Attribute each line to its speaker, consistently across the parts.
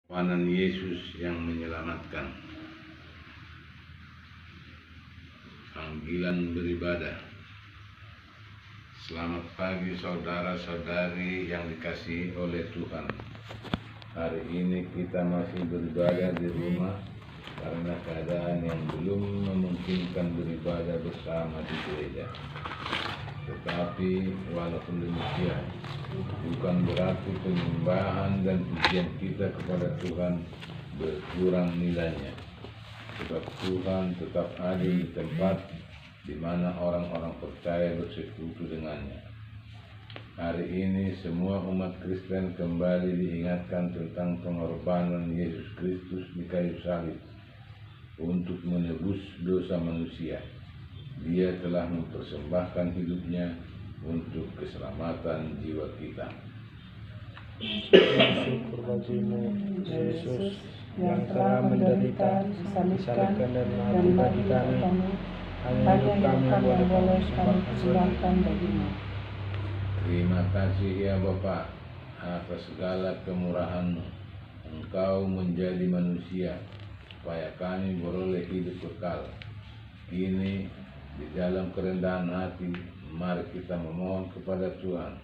Speaker 1: Perlawanan Yesus yang menyelamatkan. Panggilan beribadah. Selamat pagi saudara-saudari yang dikasihi oleh Tuhan. Hari ini kita masih beribadah di rumah karena keadaan yang belum memungkinkan beribadah bersama di gereja. Tetapi walaupun demikian, bukan berarti penyembahan dan pujian kita kepada Tuhan berkurang nilainya. Sebab Tuhan tetap ada di tempat di mana orang-orang percaya bersekutu dengannya. Hari ini semua umat Kristen kembali diingatkan tentang pengorbanan Yesus Kristus di kayu salib untuk menebus dosa manusia. Dia telah mempersembahkan hidupnya untuk keselamatan jiwa kita.
Speaker 2: Syukur bagimu, Yesus, yang telah menderita, disalibkan dan mati bagi kami. Hanya hidup kami yang boleh kami persembahkan bagimu.
Speaker 1: Terima kasih ya Bapa atas segala kemurahan-Mu. Engkau menjadi manusia supaya kami beroleh hidup kekal. Kini di dalam kerendahan hati, mari kita memohon kepada Tuhan.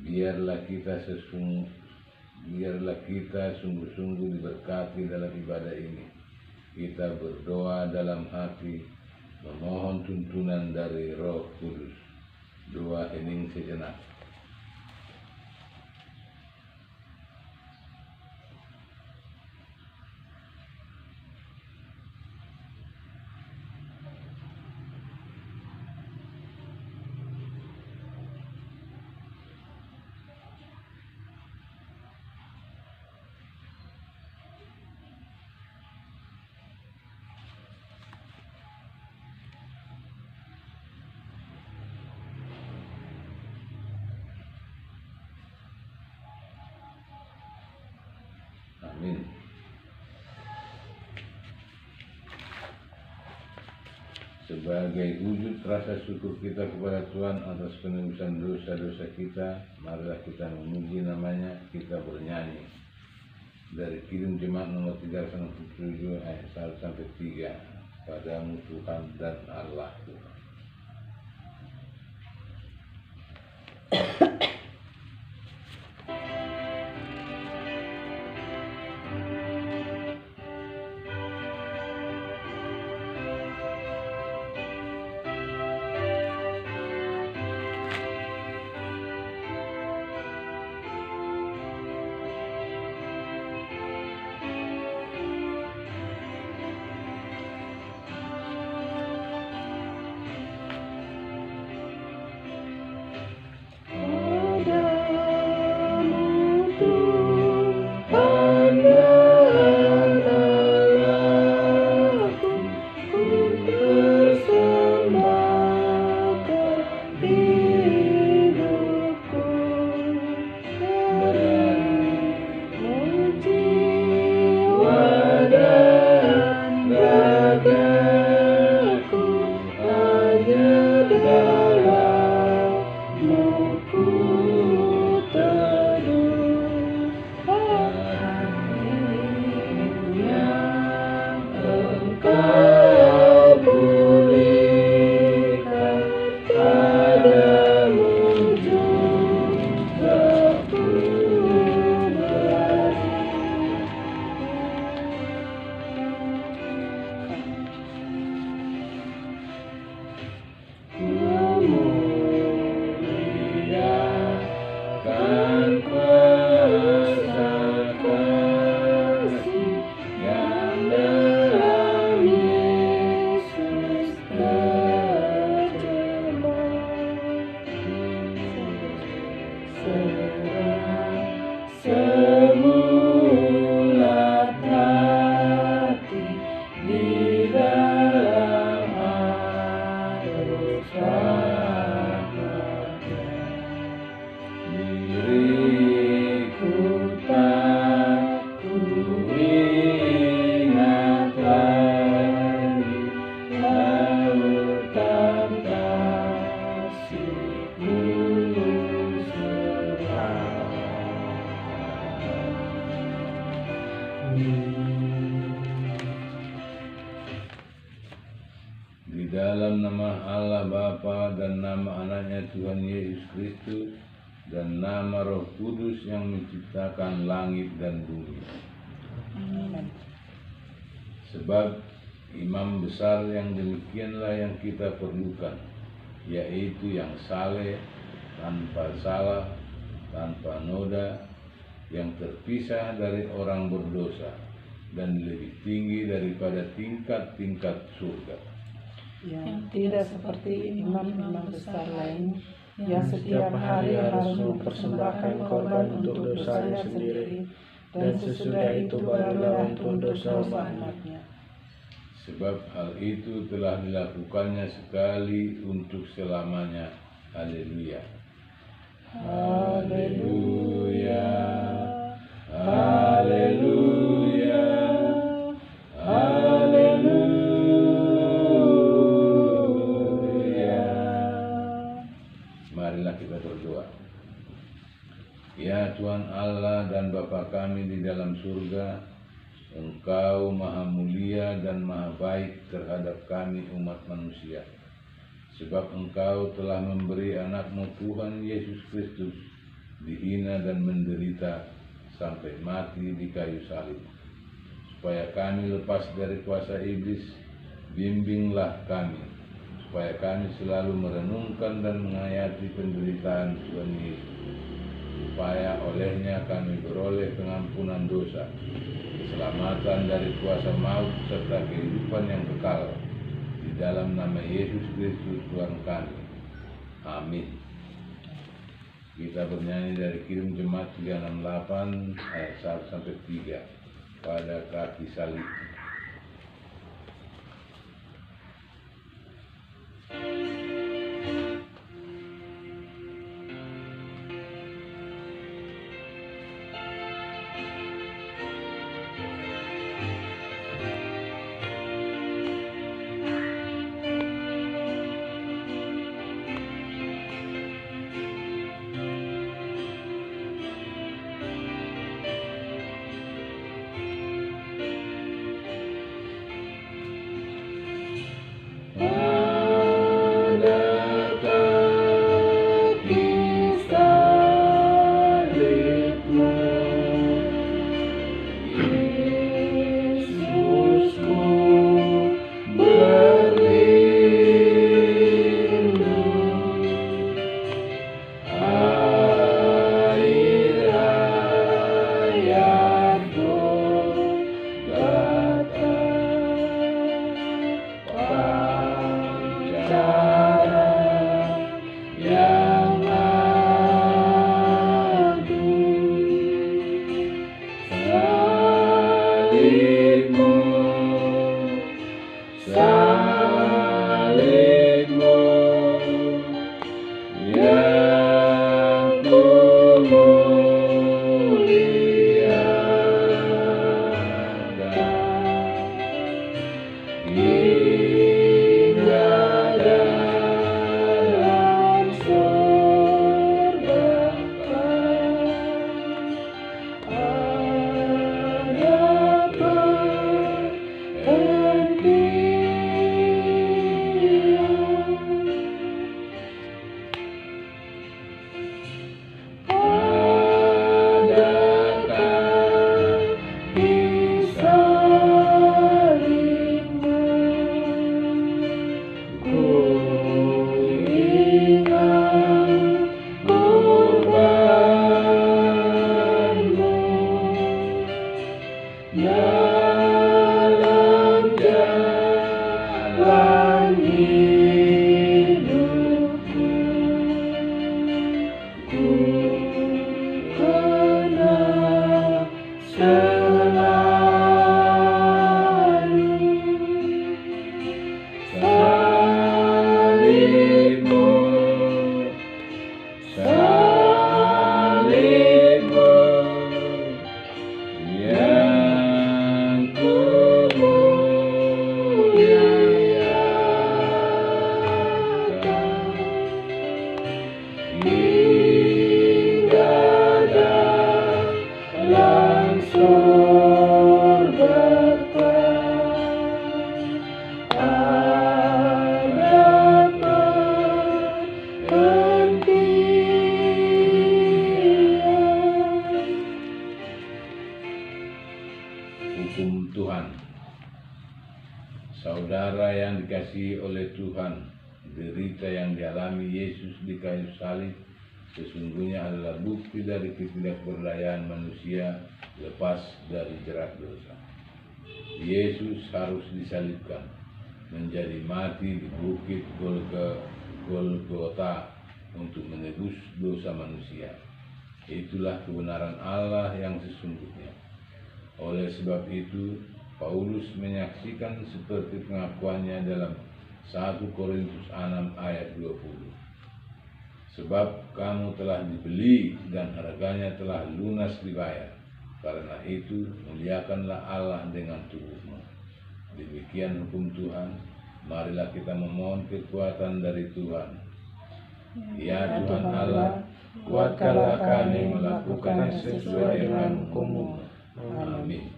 Speaker 1: Biarlah kita sungguh-sungguh diberkati dalam ibadah ini. Kita berdoa dalam hati, memohon tuntunan dari Roh Kudus. Doa hening sejenak. Amin. Sebagai wujud rasa syukur kita kepada Tuhan atas penebusan dosa-dosa kita, marilah kita memuji namanya, kita bernyanyi. Dari Kidung Jemaat nomor 367 ayat 1-3. Padamu Tuhan dan Allah Tuhan.
Speaker 2: Amin.
Speaker 1: Di dalam nama Allah Bapa dan nama anaknya Tuhan Yesus Kristus dan nama Roh Kudus yang menciptakan langit dan bumi.
Speaker 3: Amin.
Speaker 1: Sebab imam besar yang demikianlah yang kita perlukan, yaitu yang saleh, tanpa salah, tanpa noda, yang terpisah dari orang berdosa, dan lebih tinggi daripada tingkat-tingkat surga.
Speaker 3: Yang tidak seperti imam-imam besar lain yang setiap hari harus mempersembahkan korban untuk dosanya sendiri, dan sesudah itu barulah untuk dosa umatnya.
Speaker 1: Sebab hal itu telah dilakukannya sekali untuk selamanya. Haleluya. Haleluya. Haleluya. Haleluya. Marilah kita berdoa. Ya Tuhan Allah dan Bapa kami di dalam surga, Engkau maha mulia dan maha baik terhadap kami umat manusia. Sebab Engkau telah memberi anak-Mu Tuhan Yesus Kristus dihina dan menderita sampai mati di kayu salib. Supaya kami lepas dari kuasa iblis, bimbinglah kami, supaya kami selalu merenungkan dan menghayati penderitaan Tuhan Yesus, supaya olehnya kami beroleh pengampunan dosa, keselamatan dari kuasa maut, serta kehidupan yang kekal, di dalam nama Yesus Kristus Tuhan kami. Amin. Kita bernyanyi dari Kirim Jemaat 368 ayat 1-3 pada kaki salib. hukum Tuhan. Saudara yang dikasihi oleh Tuhan, derita yang dialami Yesus di kayu salib sesungguhnya adalah bukti dari ketidakberdayaan manusia lepas dari jerat dosa. Yesus harus disalibkan, menjadi mati di bukit Golgota untuk menebus dosa manusia. Itulah kebenaran Allah yang sesungguhnya. Oleh sebab itu, Paulus menyaksikan seperti pengakuannya dalam 1 Korintus 6 ayat 20. Sebab kamu telah dibeli dan harganya telah lunas dibayar. Karena itu, muliakanlah Allah dengan tubuhmu. Demikian hukum Tuhan. Marilah kita memohon kekuatan dari Tuhan. Ya Tuhan Allah, kuatkanlah kami melakukan sesuai dengan hukum-Mu. Amin.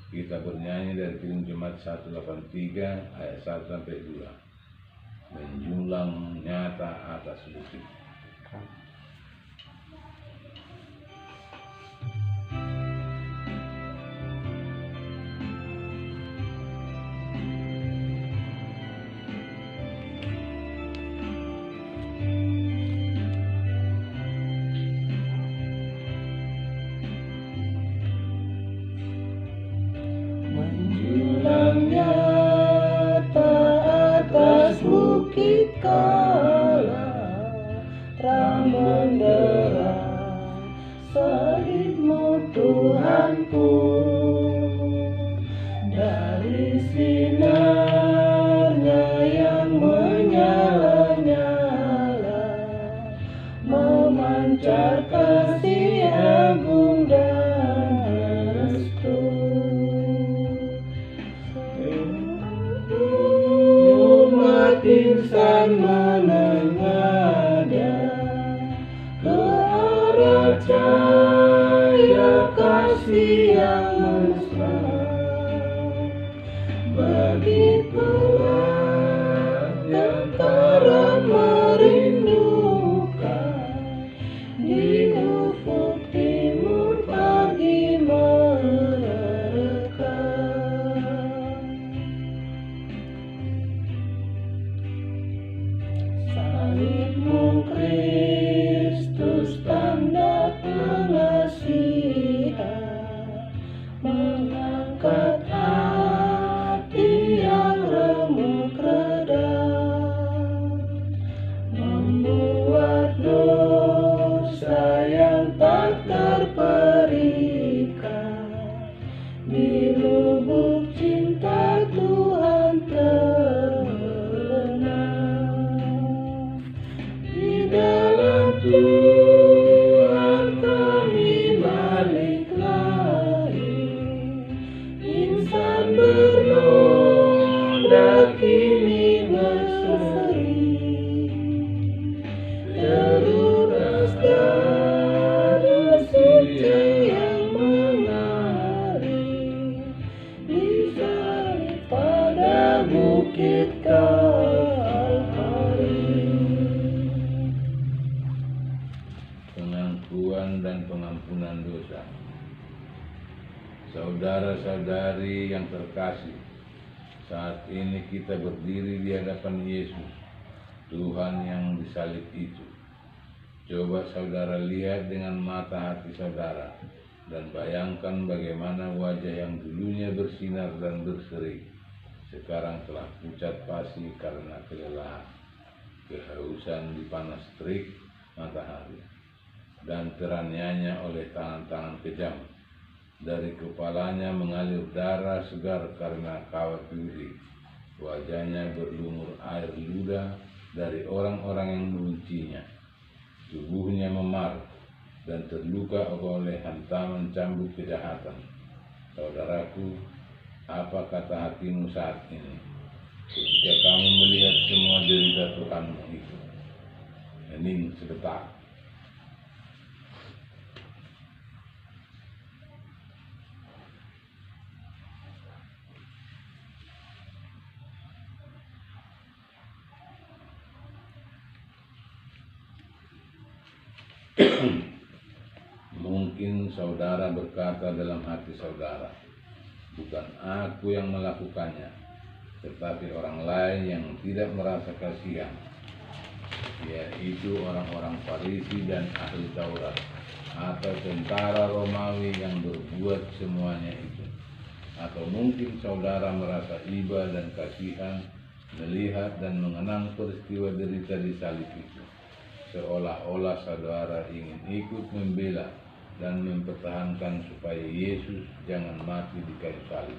Speaker 1: Kita bernyanyi dari Kidung Jemaat 183 ayat 1 sampai 2. Menjulang nyata atas bukit.
Speaker 3: Menjulang nyata atas bukit kala, terang benderang salib-Mu Tuhanku. Dari sinarnya yang menyala-nyala, memancar kasih agung dan restu. Umat insan menengadah ke arah cahaya kasih yang mesra. Begitulah antara merindukan di ufuk timur pagi merekah. Salib-Mu Kristus tanda pengasihan, mengangkat hati yang remuk redam, membuat dosa yang tak terperikat di lubuk cinta Tuhan terbenam. Di dalam Tuhan kami balik lahir, insan bernoda kini berseri, teruras dada suci yang mengalir, disalib pada bukit Kalvari.
Speaker 1: Pengakuan dan pengampunan dosa. Saudara-saudari yang terkasih, saat ini kita berdiri di hadapan Yesus, Tuhan yang disalib itu. Coba saudara lihat dengan mata hati saudara dan bayangkan bagaimana wajah yang dulunya bersinar dan berseri sekarang telah pucat pasi karena kelelahan, kehausan di panas terik matahari, dan teraniaya oleh tangan-tangan kejam. Dari kepalanya mengalir darah segar karena kawat duri. Wajahnya berlumur air ludah dari orang-orang yang membencinya. Tubuhnya memar dan terluka oleh hantaman cambuk kejahatan. Saudaraku, apa kata hatimu saat ini ketika kamu melihat semua derita Tuhanmu itu? Hening sebentar. Mungkin saudara berkata dalam hati saudara, bukan aku yang melakukannya, tetapi orang lain yang tidak merasa kasihan, yaitu orang-orang Farisi dan ahli Taurat, atau tentara Romawi yang berbuat semuanya itu. Atau mungkin saudara merasa iba dan kasihan melihat dan mengenang peristiwa derita di salib itu, seolah-olah saudara ingin ikut membela dan mempertahankan supaya Yesus jangan mati di kayu salib.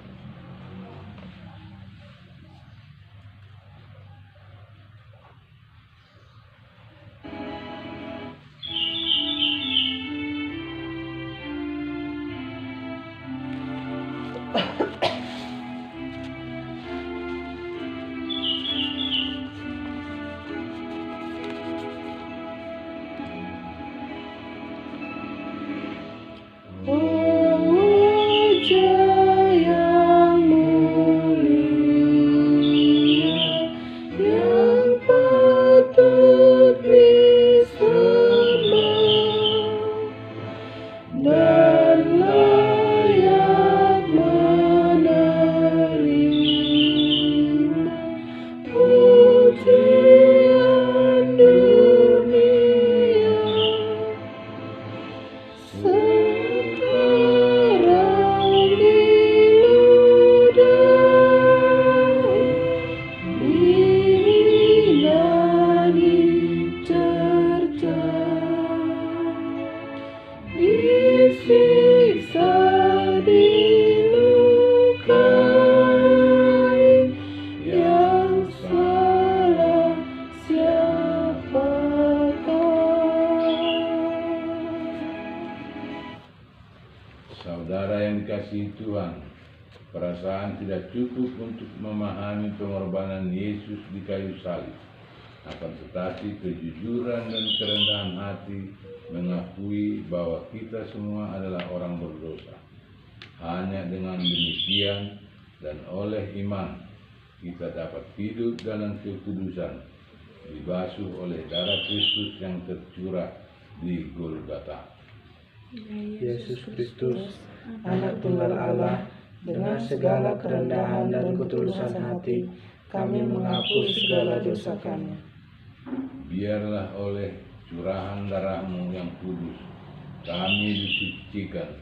Speaker 3: Wajah yang mulia yang patut disembah dan layak menerima pujian dunia. Sekarang diludahi, dihina, dicerca, disiksa, dilukai, yang salah siapakah?
Speaker 1: Saudara yang dikasihi Tuhan, perasaan tidak cukup untuk memahami pengorbanan Yesus di kayu salib. Akan tetapi kejujuran dan kerendahan hati mengakui bahwa kita semua adalah orang berdosa. Hanya dengan demikian dan oleh iman kita dapat hidup dalam kekudusan, dibasuh oleh darah Kristus yang tercurah di Golgota.
Speaker 2: Yesus Kristus, Anak Tunggal Allah, dengan segala kerendahan dan ketulusan hati, kami mengakui segala dosa kami.
Speaker 1: Biarlah oleh curahan darah-Mu yang kudus, kami disucikan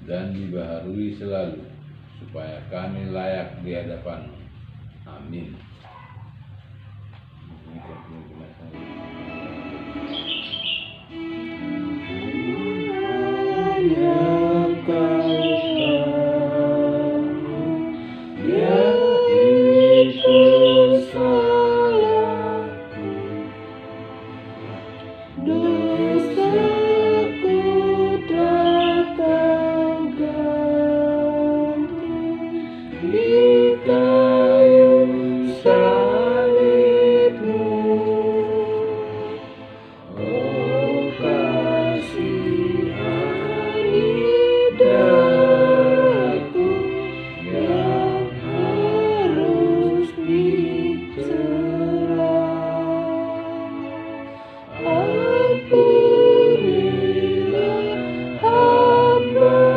Speaker 1: dan dibaharui selalu, supaya kami layak di hadapan-Mu. Amin.
Speaker 3: Yang kau tahu, yaitu salahku, dosaku tak kau ganti di kayu salib-Mu. Oh, kasihani daku yang harus dicerah. Ampunilah hamba-Mu,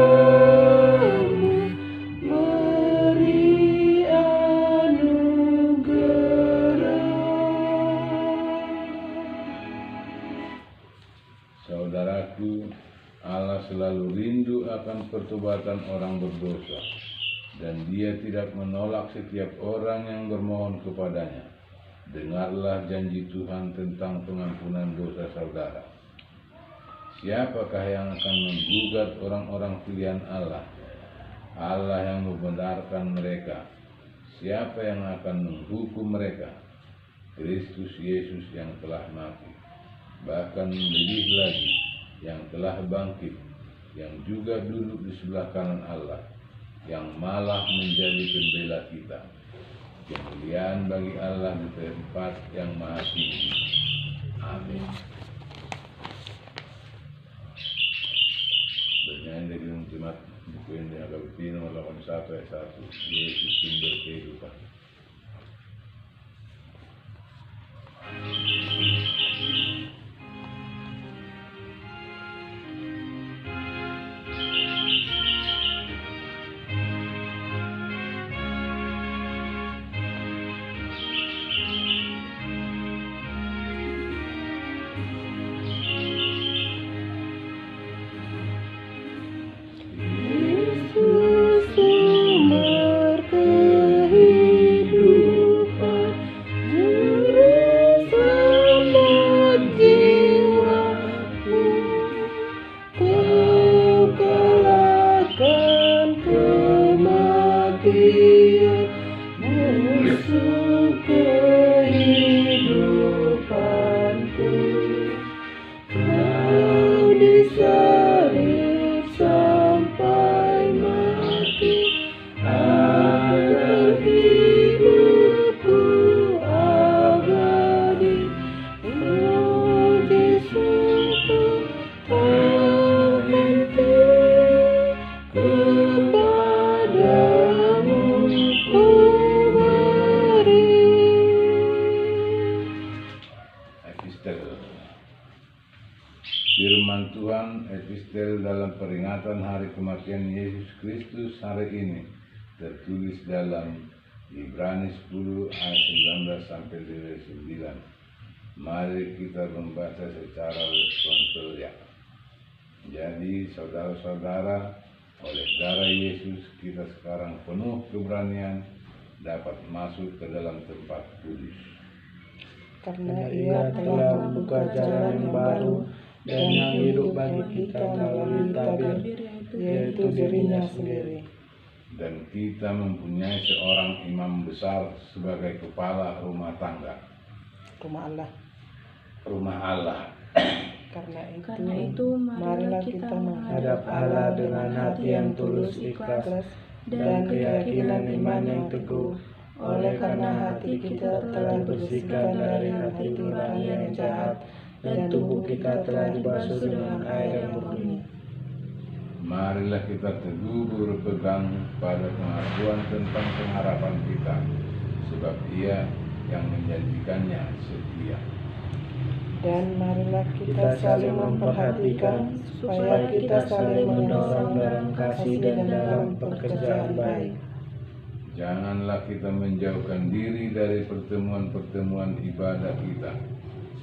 Speaker 3: beri anugerah.
Speaker 1: Saudaraku, Allah selalu rindu akan pertobatan orang berdosa, dan Dia tidak menolak setiap orang yang bermohon kepadanya. Dengarlah janji Tuhan tentang pengampunan dosa saudara. Siapakah yang akan menggugat orang-orang pilihan Allah? Allah yang membenarkan mereka. Siapa yang akan menghukum mereka? Kristus Yesus yang telah mati, bahkan lebih lagi, yang telah bangkit, yang juga duduk di sebelah kanan Allah, yang malah menjadi pembela kita. Kemuliaan bagi Allah di tempat yang maha tinggi. Amin. Bernyanyi dari Jemaat Buku Indah Agapiti nomor 81 ayat 1. Yesus sumber kehidupan.
Speaker 3: biar musuh kehidupanku. Kau disalib sampai mati agar hidupku abadi. Oh Yesusku, tak henti kepadamu ku beri.
Speaker 1: Epistel. Firman Tuhan epistel dalam peringatan hari kematian Yesus Kristus hari ini tertulis dalam Ibrani 10 ayat 19 sampai 29. Mari kita membaca secara responsif ya. Jadi saudara-saudara, oleh darah Yesus kita sekarang penuh keberanian dapat masuk ke dalam tempat kudus.
Speaker 3: Karena Ia telah membuka jalan yang baru dan yang hidup bagi kita melalui tabir, yaitu dirinya sendiri.
Speaker 1: Dan kita mempunyai seorang imam besar sebagai kepala rumah tangga, rumah Allah.
Speaker 3: Karena itu marilah kita menghadap Allah dengan hati yang tulus ikhlas dan keyakinan iman yang teguh. Oleh karena hati kita telah dibersihkan dari hati nurani yang jahat dan tubuh kita telah dibasuh dengan air yang murni.
Speaker 1: Marilah kita teguh berpegang pada pengakuan tentang pengharapan kita, sebab Ia yang menjanjikannya setia.
Speaker 3: Dan marilah kita saling memperhatikan supaya kita saling mendorong dalam kasih dan dalam pekerjaan baik.
Speaker 1: Janganlah kita menjauhkan diri dari pertemuan-pertemuan ibadah kita,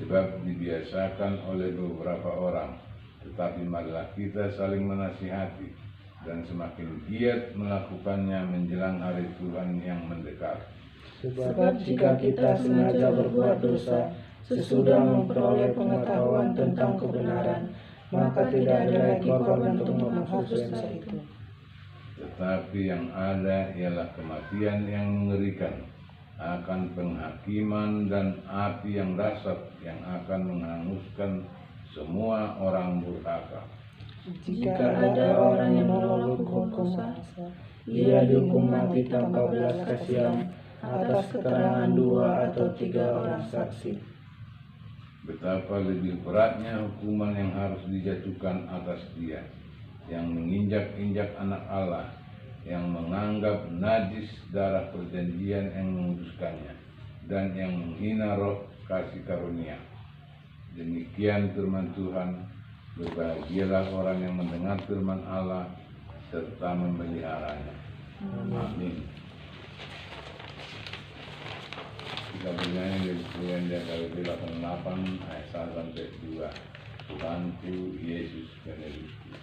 Speaker 1: sebab dibiasakan oleh beberapa orang. Tetapi marilah kita saling menasihati dan semakin giat melakukannya menjelang hari Tuhan yang mendekat.
Speaker 3: Sebab jika kita sengaja berbuat dosa sesudah memperoleh pengetahuan tentang kebenaran, maka tidak ada lagi korban untuk menghapus dosa itu.
Speaker 1: Tetapi yang ada ialah kematian yang mengerikan, akan penghakiman dan api yang dahsyat yang akan menghanguskan semua orang durhaka.
Speaker 3: Jika ada orang yang menolak hukum kuasa, ia dihukum mati tanpa belas kasihan atas keterangan 2 atau 3 orang saksi.
Speaker 1: Betapa lebih beratnya hukuman yang harus dijatuhkan atas dia yang menginjak-injak anak Allah, yang menganggap najis darah perjanjian yang menguduskannya, dan yang menghina roh kasih karunia. Demikian firman Tuhan. Berbahagialah orang yang mendengar firman Allah serta memeliharanya. Amin. Kita bernyanyi dari Tuhan dia kali 88 ayat 1 sampai 2. Tuhanku Yesus penebusku.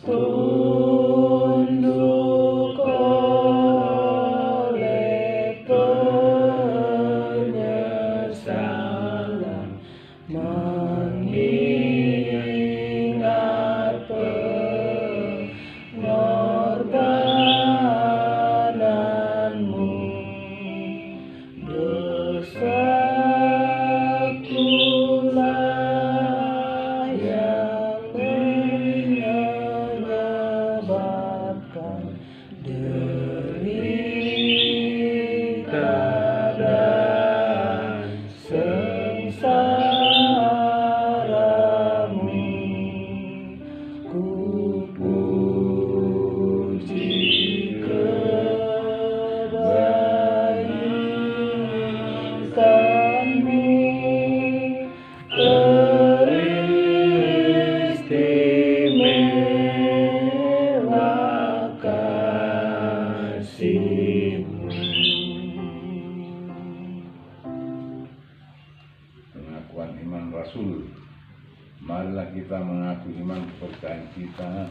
Speaker 3: tunduk oleh penyesalan, mengingat pengorbananmu. Dosakulah yang menyebabkan derita dan sengsaramu. Ku puji kebaikanmu, teristimewa kasih-Mu.
Speaker 1: Pengakuan iman Rasul. Marilah kita mengaku iman kepercayaan kita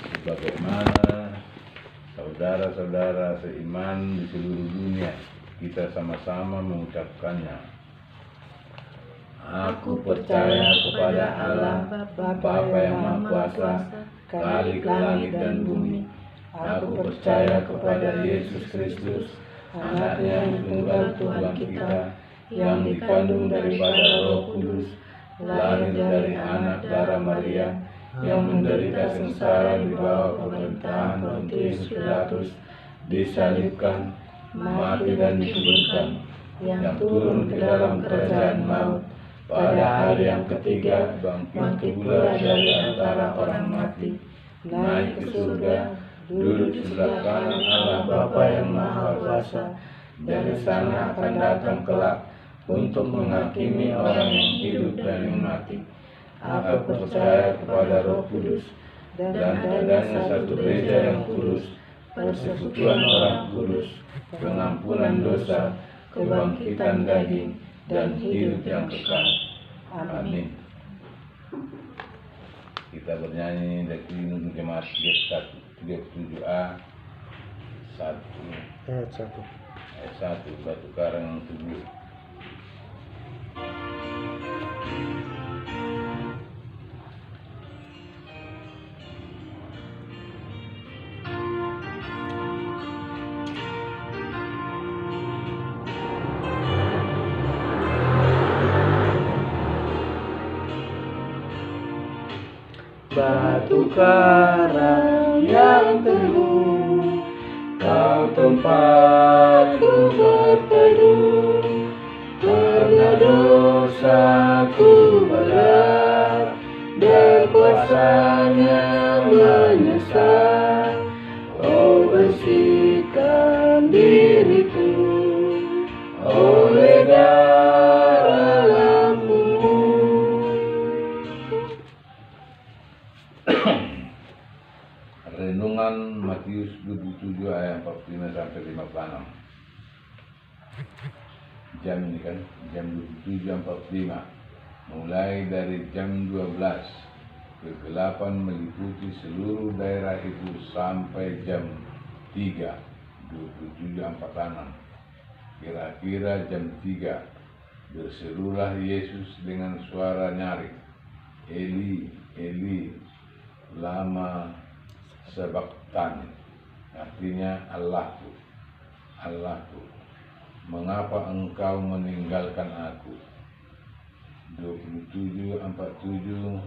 Speaker 1: sebagaimana saudara-saudara seiman di seluruh dunia kita sama-sama mengucapkannya. Aku percaya kepada Allah, Bapa yang Maha Kuasa, Khalik langit dan bumi. Aku percaya kepada Yesus Kristus, Anaknya yang tunggal Tuhan kita, yang dikandung daripada Roh Kudus, lahir dari anak darah Maria, yang menderita sengsara di bawah pemerintahan Pontius Pilatus, disalibkan, mati dan dikuburkan, yang turun ke dalam kerajaan maut, pada hari yang ketiga bangkit pula dari antara orang mati, naik ke surga, duduk di sebelah kanan Allah Bapa yang Maha Kuasa. Dari sana akan datang kelak untuk menghakimi orang yang hidup dan yang mati. Aku percaya kepada Roh Kudus dan adanya satu gereja yang kudus, persekutuan orang kudus, pengampunan dosa, kebangkitan daging, dan hidup yang kekal. Amin. Kita bernyanyi dari Nunun Jemaat 37A 1
Speaker 2: Ayat 1.
Speaker 1: ayat 1 Batu Karang Tubuh.
Speaker 3: Batu karang yang teguh, Kau tempatku berteduh. Karena dosaku berat dan kuasanya menyesal, Kau bersihkan diriku oleh darah lampumu.
Speaker 1: Renungan Matius 27 ayat 45 sampai 56. Jam ini kan, jam 27.45. Mulai dari jam 12, kegelapan meliputi seluruh daerah itu sampai jam 3, 27.46. Kira-kira jam 3, berserulah Yesus dengan suara nyaring, Eli, Eli, lama sabachthani, artinya Allahku, Allahku, mengapa engkau meninggalkan aku? 27:47.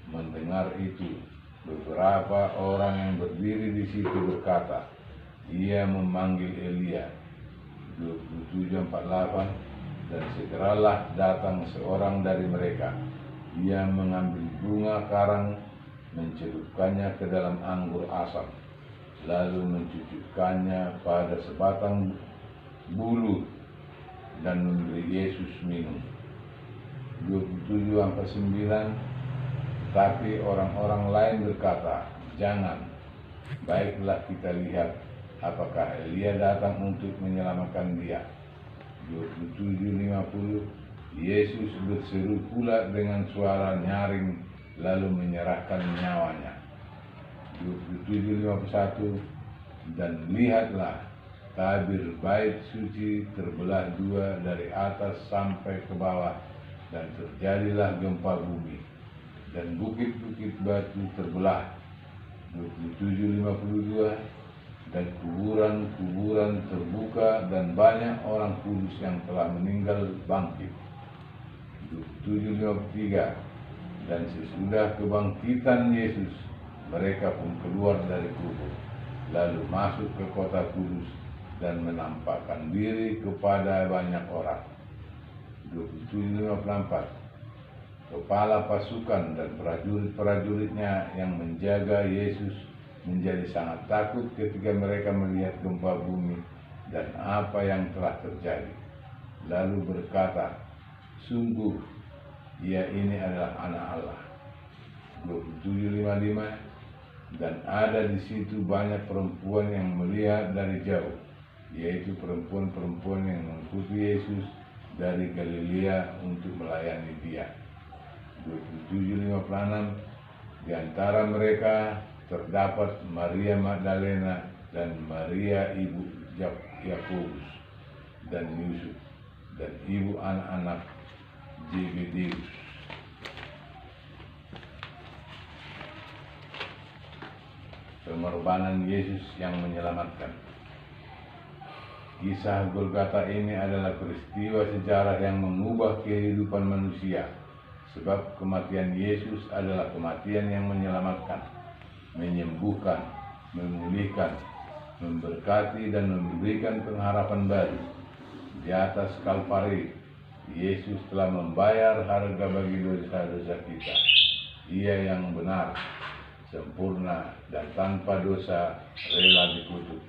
Speaker 1: Mendengar itu, beberapa orang yang berdiri di situ berkata, ia memanggil Elia. 27:48. Dan segeralah datang seorang dari mereka. Ia mengambil bunga karang, mencelupkannya ke dalam anggur asam, lalu mencucukkannya pada sebatang bulu dan memberi Yesus minum. 27:49. Tapi orang-orang lain berkata, jangan, baiklah kita lihat apakah Elia datang untuk menyelamatkan dia. 27:50. Yesus berseru pula dengan suara nyaring, lalu menyerahkan nyawanya. 27:51, dan lihatlah tabir bait suci terbelah dua dari atas sampai ke bawah, dan terjadilah gempa bumi, dan bukit-bukit batu terbelah. 27:52, dan kuburan-kuburan terbuka dan banyak orang kudus yang telah meninggal bangkit. 27:53, dan sesudah kebangkitan Yesus mereka pun keluar dari kubur, lalu masuk ke kota kudus dan menampakkan diri kepada banyak orang. 27:54, kepala pasukan dan prajurit-prajuritnya yang menjaga Yesus menjadi sangat takut ketika mereka melihat gempa bumi dan apa yang telah terjadi, lalu berkata, sungguh ia ini adalah anak Allah. 27:55, dan ada di situ banyak perempuan yang melihat dari jauh, yaitu perempuan-perempuan yang mengikuti Yesus dari Galilea untuk melayani Dia. 27:56, di antara mereka terdapat Maria Magdalena dan Maria ibu Yakobus dan Yusuf dan ibu anak-anak Zebedeus. Pengorbanan Yesus yang menyelamatkan. Kisah Golgota ini adalah peristiwa sejarah yang mengubah kehidupan manusia, sebab kematian Yesus adalah kematian yang menyelamatkan, menyembuhkan, memulihkan, memberkati, dan memberikan pengharapan baru. Di atas Kalvari, Yesus telah membayar harga bagi dosa-dosa kita. Ia yang benar, sempurna, dan tanpa dosa rela dikutuk,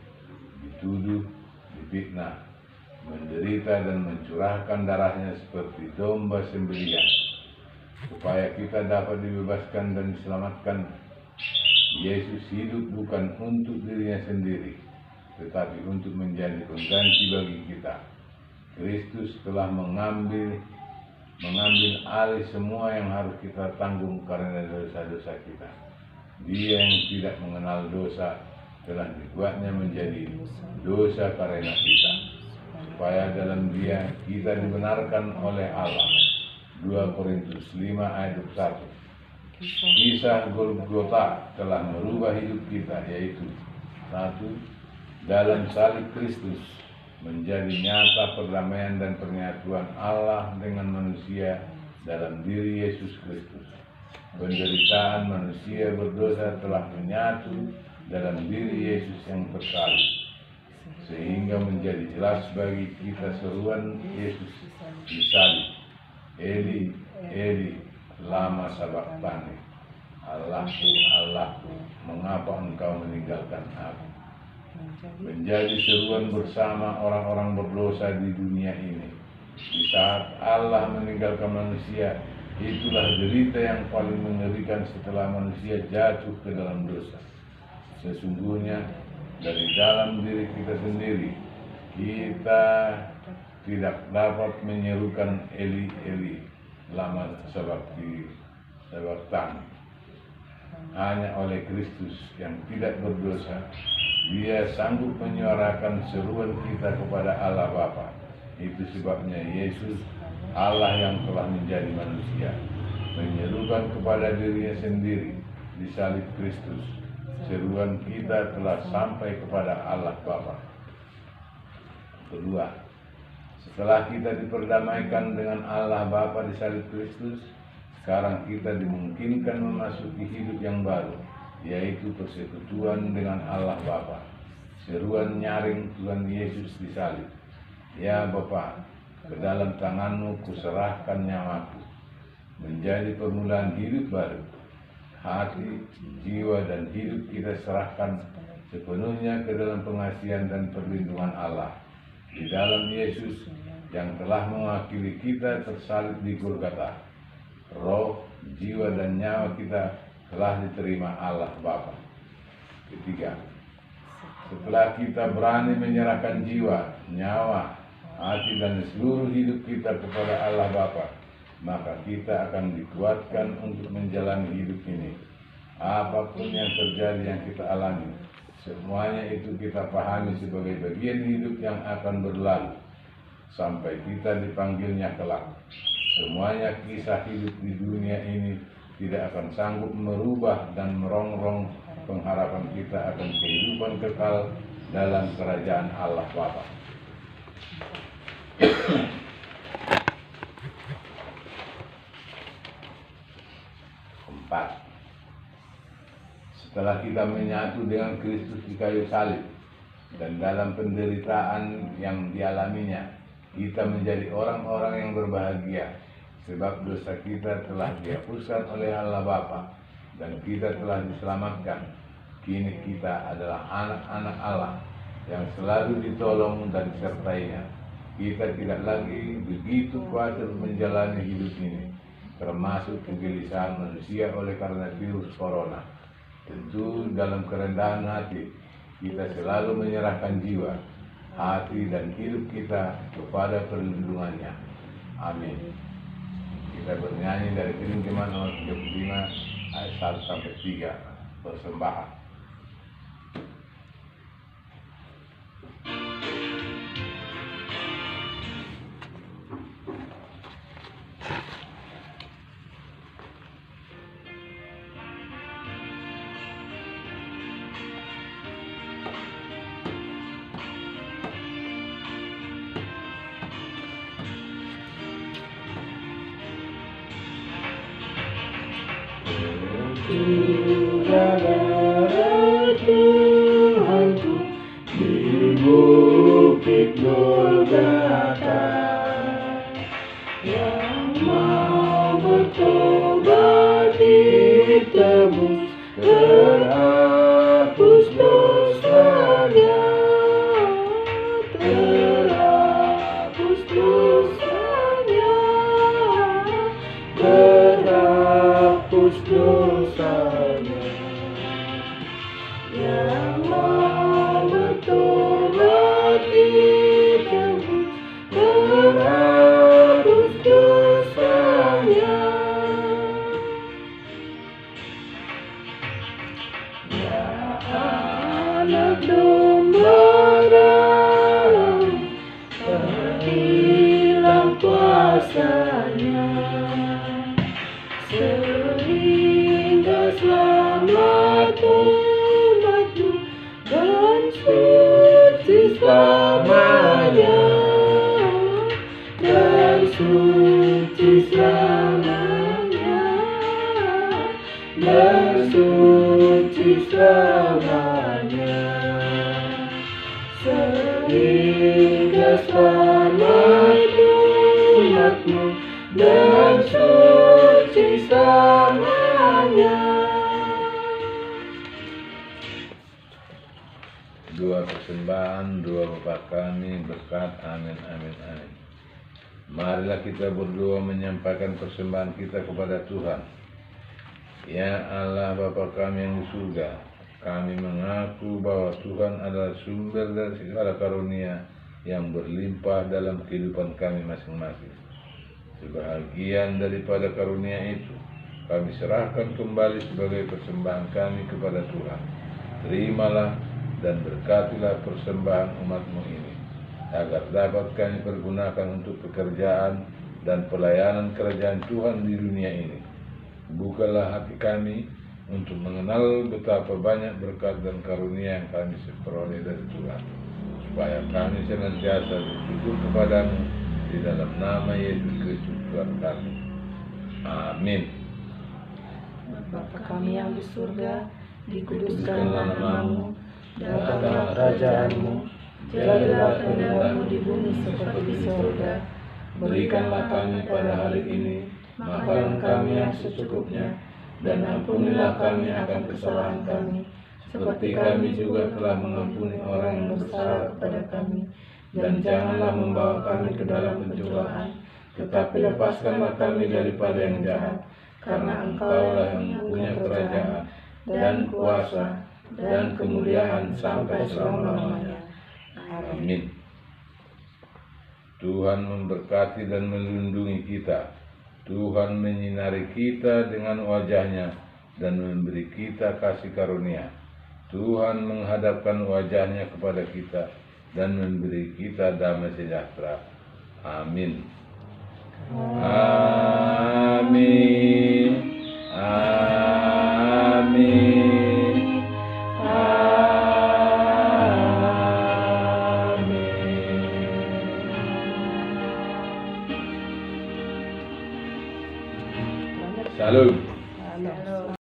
Speaker 1: dituduh, difitnah, menderita, dan mencurahkan darahnya seperti domba sembelihan, supaya kita dapat dibebaskan dan diselamatkan. Yesus hidup bukan untuk dirinya sendiri, tetapi untuk menjadi pengganti bagi kita. Kristus telah mengambil alih semua yang harus kita tanggung karena dosa-dosa kita. Dia yang tidak mengenal dosa telah dibuatnya menjadi dosa karena kita, supaya dalam Dia kita dibenarkan oleh Allah. 2 Korintus 5 ayat 1. Kisah Golgota telah merubah hidup kita, yaitu 1. Dalam salib Kristus menjadi nyata perdamaian dan penyatuan Allah dengan manusia dalam diri Yesus Kristus. Penderitaan manusia berdosa telah menyatu dalam diri Yesus yang tersalib, sehingga menjadi jelas bagi kita seruan Yesus disalib, Eli, Eli, lama sabachthani, Allahku, Allahku, mengapa engkau meninggalkan aku? Menjadi seruan bersama orang-orang berdosa di dunia ini. Di saat Allah meninggalkan manusia, itulah derita yang paling mengerikan setelah manusia jatuh ke dalam dosa. Sesungguhnya dari dalam diri kita sendiri, kita tidak dapat menyerukan Eli, Eli, lama sabachthani. Hanya oleh Kristus yang tidak berdosa, Dia sanggup menyuarakan seruan kita kepada Allah Bapa. Itu sebabnya Yesus, Allah yang telah menjadi manusia, menyerukan kepada dirinya sendiri di salib Kristus. Seruan kita telah sampai kepada Allah Bapa. Kedua, setelah kita diperdamaikan dengan Allah Bapa di salib Kristus, sekarang kita dimungkinkan memasuki hidup yang baru, yaitu persekutuan dengan Allah Bapa. Seruan nyaring Tuhan Yesus disalib, ya Bapa, ke dalam tanganmu kuserahkan nyawaku, menjadi permulaan hidup baru. Hati, jiwa, dan hidup kita serahkan sepenuhnya ke dalam pengasihan dan perlindungan Allah. Di dalam Yesus yang telah mewakili kita tersalib di Golgota, roh, jiwa, dan nyawa kita telah diterima Allah Bapa. Ketiga, setelah kita berani menyerahkan jiwa, nyawa, hati, dan seluruh hidup kita kepada Allah Bapa, maka kita akan dikuatkan untuk menjalani hidup ini. apapun yang terjadi yang kita alami, semuanya itu kita pahami sebagai bagian hidup yang akan berlalu sampai kita dipanggilnya kelak. Semuanya kisah hidup di dunia ini tidak akan sanggup merubah dan merongrong pengharapan kita akan kehidupan kekal dalam kerajaan Allah Bapa. 4. Setelah kita menyatu dengan Kristus di kayu salib dan dalam penderitaan yang dialaminya, kita menjadi orang-orang yang berbahagia sebab dosa kita telah dihapuskan oleh Allah Bapa dan kita telah diselamatkan. Kini kita adalah anak-anak Allah yang selalu ditolong dan disertainya. Kita tidak lagi begitu khawatir menjalani hidup ini, termasuk kegelisahan manusia oleh karena virus corona. Tentu dalam kerendahan hati kita selalu menyerahkan jiwa, hati dan hidup kita kepada perlindungannya. Amin. Kita bernyanyi dari Kerintiman nomor 35 ayat 1 sampai 3, persembahan.
Speaker 2: Saudara Tuhanku di bukit Golgota, yang mau bertobat ditebus, terhapus dosanya, terhapus dosanya, terhapus dosanya. Yang mau bertobat ditebus, terhapus dosanya. Ya anak domba Allah, terhilang kuasanya, sehingga selamat umatmu dan suci selamanya, dan suci selamanya, dan suci selamanya, sehingga selamat umatmu dan suci selamanya.
Speaker 1: Dua persembahan, dua Bapa kami, berkat, amin, amin, amin. Marilah kita berdoa menyampaikan persembahan kita kepada Tuhan. Ya Allah Bapa kami yang di surga, kami mengaku bahwa Tuhan adalah sumber dari segala karunia yang berlimpah dalam kehidupan kami masing-masing. Sebahagian daripada karunia itu kami serahkan kembali sebagai persembahan kami kepada Tuhan. Terimalah dan berkatilah persembahan umat-Mu ini, agar dapat kami pergunakan untuk pekerjaan dan pelayanan kerajaan Tuhan di dunia ini. Bukalah hati kami untuk mengenal betapa banyak berkat dan karunia yang kami peroleh dari Tuhan, supaya kami senantiasa bersyukur kepadamu di dalam nama Yesus Kristus Tuhan kami. Amin.
Speaker 3: Bapa kami yang di surga,
Speaker 1: Dikuduskanlah namamu,
Speaker 2: datanglah kerajaanmu,
Speaker 3: jadilah kehendakmu di bumi seperti di surga.
Speaker 1: berikanlah kami pada hari ini makanan kami yang secukupnya, dan ampunilah kami akan kesalahan kami, seperti kami juga telah mengampuni orang yang bersalah kepada kami. Dan janganlah membawa kami ke dalam pencobaan, tetapi lepaskanlah kami daripada yang jahat, karena Engkaulah yang punya kerajaan, dan kuasa, dan kemuliaan sampai selama-lamanya. Amin. Tuhan memberkati dan melindungi kita. Tuhan menyinari kita dengan wajah-Nya dan memberi kita kasih karunia. Tuhan menghadapkan wajahnya kepada kita dan memberi kita damai sejahtera. Amin. Amin. Amin. Amin. Salam.